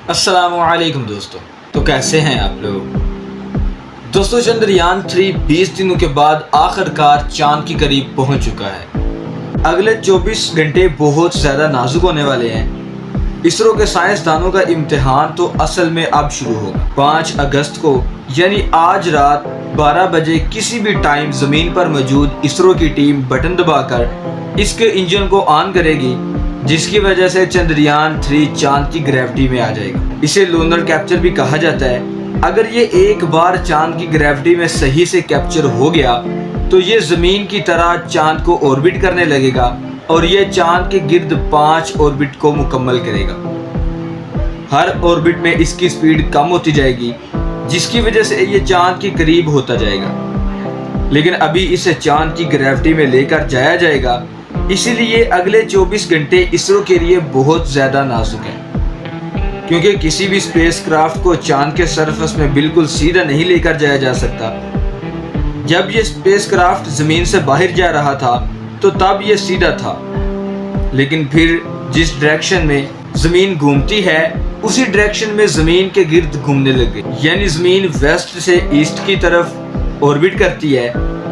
अस्सलामुअलैकुम दोस्तों, तो कैसे हैं आप लोग। दोस्तों, चंद्रयान 3 20 दिनों के बाद आखिरकार चांद के करीब पहुंच चुका है। अगले 24 घंटे बहुत ज़्यादा नाजुक होने वाले हैं। इसरो के साइंसदानों का इम्तिहान तो असल में अब शुरू होगा। 5 अगस्त को यानी आज रात 12 बजे किसी भी टाइम ज़मीन पर मौजूद इसरो की टीम बटन दबाकर इसके इंजन को ऑन करेगी, जिसकी वजह से चंद्रयान 3 चांद की ग्रेविटी में आ जाएगा। इसे लूनर कैप्चर भी कहा जाता है। अगर ये एक बार चांद की ग्रेविटी में सही से कैप्चर हो गया तो ये ज़मीन की तरह चांद को ऑर्बिट करने लगेगा और ये चांद के गिर्द 5 ऑर्बिट को मुकम्मल करेगा। हर ऑर्बिट में इसकी स्पीड कम होती जाएगी, जिसकी वजह से ये चांद के करीब होता जाएगा। लेकिन अभी इसे चांद की ग्रेविटी में लेकर जाया जाएगा, इसीलिए अगले 24 घंटे इसरो के लिए बहुत ज़्यादा नाजुक हैं, क्योंकि किसी भी स्पेसक्राफ्ट को चांद के सरफेस में बिल्कुल सीधा नहीं लेकर जाया जा सकता। जब ये स्पेसक्राफ्ट ज़मीन से बाहर जा रहा था तो तब ये सीधा था, लेकिन फिर जिस डायरेक्शन में ज़मीन घूमती है उसी डायरेक्शन में ज़मीन के गिर्द घूमने लगे। यानी ज़मीन वेस्ट से ईस्ट की तरफ ऑर्बिट करती है,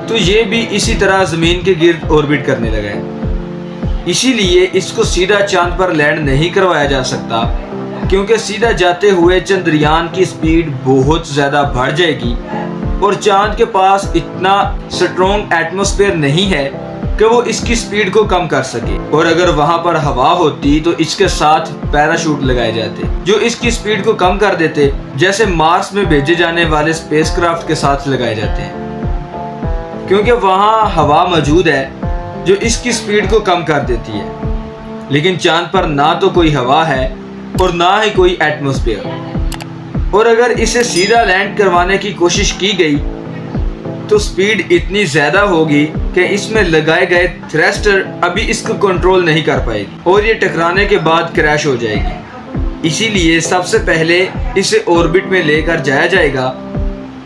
तो ये भी इसी तरह ज़मीन के गिर्द ऑर्बिट करने लगा है। इसीलिए इसको सीधा चांद पर लैंड नहीं करवाया जा सकता, क्योंकि सीधा जाते हुए चंद्रयान की स्पीड बहुत ज़्यादा बढ़ जाएगी और चांद के पास इतना स्ट्रॉन्ग एटमॉस्फेयर नहीं है कि वो इसकी स्पीड को कम कर सके। और अगर वहाँ पर हवा होती तो इसके साथ पैराशूट लगाए जाते जो इसकी स्पीड को कम कर देते, जैसे मार्स में भेजे जाने वाले स्पेसक्राफ्ट के साथ लगाए जाते हैं, क्योंकि वहाँ हवा मौजूद है जो इसकी स्पीड को कम कर देती है। लेकिन चांद पर ना तो कोई हवा है और ना ही कोई एटमॉस्फेयर, और अगर इसे सीधा लैंड करवाने की कोशिश की गई तो स्पीड इतनी ज़्यादा होगी कि इसमें लगाए गए थ्रस्टर अभी इसको कंट्रोल नहीं कर पाएगी और ये टकराने के बाद क्रैश हो जाएगी। इसीलिए सबसे पहले इसे ऑर्बिट में लेकर जाया जाएगा,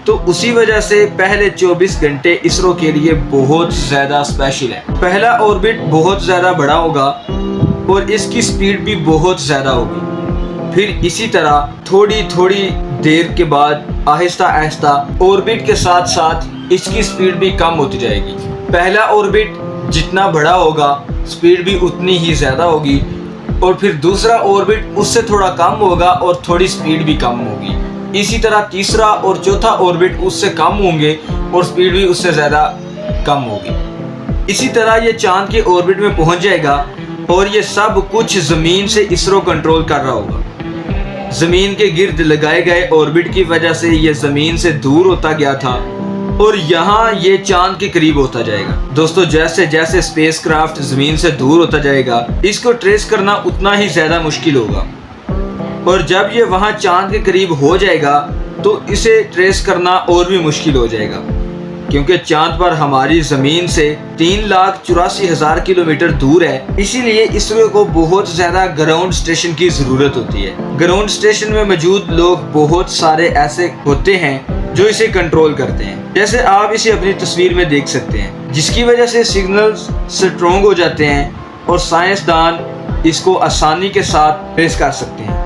तो उसी वजह से पहले 24 घंटे इसरो के लिए बहुत ज़्यादा स्पेशल है। पहला ऑर्बिट बहुत ज़्यादा बड़ा होगा और इसकी स्पीड भी बहुत ज़्यादा होगी। फिर इसी तरह थोड़ी थोड़ी देर के बाद आहिस्ता आहिस्ता ऑर्बिट के साथ साथ इसकी स्पीड भी कम होती जाएगी। पहला ऑर्बिट जितना बड़ा होगा स्पीड भी उतनी ही ज़्यादा होगी, और फिर दूसरा ऑर्बिट उससे थोड़ा कम होगा और थोड़ी स्पीड भी कम होगी। इसी तरह तीसरा और चौथा ऑर्बिट उससे कम होंगे और स्पीड भी उससे ज़्यादा कम होगी। इसी तरह ये चांद के ऑर्बिट में पहुंच जाएगा और ये सब कुछ ज़मीन से इसरो कंट्रोल कर रहा होगा। ज़मीन के गिर्द लगाए गए ऑर्बिट की वजह से ये ज़मीन से दूर होता गया था और यहाँ ये चांद के करीब होता जाएगा। दोस्तों, जैसे जैसे स्पेसक्राफ्ट ज़मीन से दूर होता जाएगा, इसको ट्रेस करना उतना ही ज़्यादा मुश्किल होगा, और जब ये वहाँ चांद के करीब हो जाएगा तो इसे ट्रेस करना और भी मुश्किल हो जाएगा, क्योंकि चांद पर हमारी ज़मीन से 3,84,000 किलोमीटर दूर है। इसीलिए इसरो को बहुत ज़्यादा ग्राउंड स्टेशन की ज़रूरत होती है। ग्राउंड स्टेशन में मौजूद लोग बहुत सारे ऐसे होते हैं जो इसे कंट्रोल करते हैं, जैसे आप इसे अपनी तस्वीर में देख सकते हैं, जिसकी वजह से सिग्नल्स स्ट्रॉन्ग हो जाते हैं और साइंसदान इसको आसानी के साथ ट्रेस कर सकते हैं।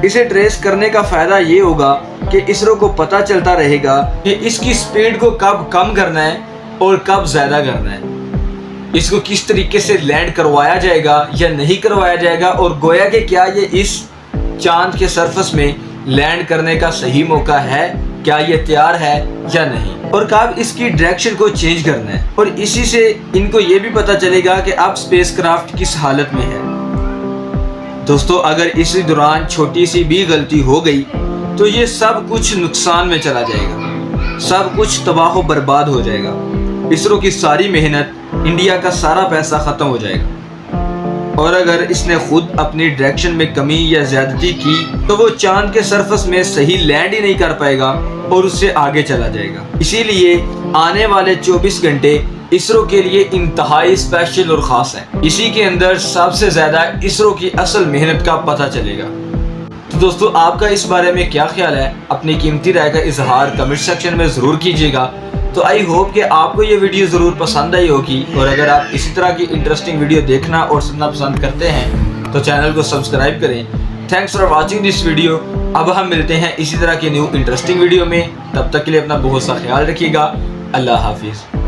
इसे ट्रेस करने का फ़ायदा ये होगा कि इसरो को पता चलता रहेगा कि इसकी स्पीड को कब कम करना है और कब ज़्यादा करना है। इसको किस तरीके से लैंड करवाया जाएगा या नहीं करवाया जाएगा, और गोया कि क्या ये इस चांद के सरफेस में लैंड करने का सही मौका है, क्या ये तैयार है या नहीं, और कब इसकी डायरेक्शन को चेंज करना है। और इसी से इनको ये भी पता चलेगा कि अब स्पेसक्राफ्ट किस हालत में है। दोस्तों, अगर इसी दौरान छोटी सी भी गलती हो गई तो ये सब कुछ नुकसान में चला जाएगा, सब कुछ तबाह व बर्बाद हो जाएगा। इसरो की सारी मेहनत, इंडिया का सारा पैसा ख़त्म हो जाएगा। और अगर इसने खुद अपनी डायरेक्शन में कमी या ज़्यादती की तो वो चांद के सरफेस में सही लैंड ही नहीं कर पाएगा और उससे आगे चला जाएगा। इसीलिए आने वाले 24 घंटे इसरो के लिए इंतहाई स्पेशल और ख़ास है। इसी के अंदर सबसे ज़्यादा इसरो की असल मेहनत का पता चलेगा। तो दोस्तों, आपका इस बारे में क्या ख्याल है? अपनी कीमती राय का इजहार कमेंट सेक्शन में ज़रूर कीजिएगा। तो आई होप कि आपको ये वीडियो ज़रूर पसंद आई होगी, और अगर आप इसी तरह की इंटरेस्टिंग वीडियो देखना और सुनना पसंद करते हैं तो चैनल को सब्सक्राइब करें thanks for watching this video. अब हम मिलते हैं इसी तरह के न्यू इंटरेस्टिंग वीडियो में। तब तक के लिए अपना बहुत सा ख्याल रखिएगा। अल्लाह हाफिज़।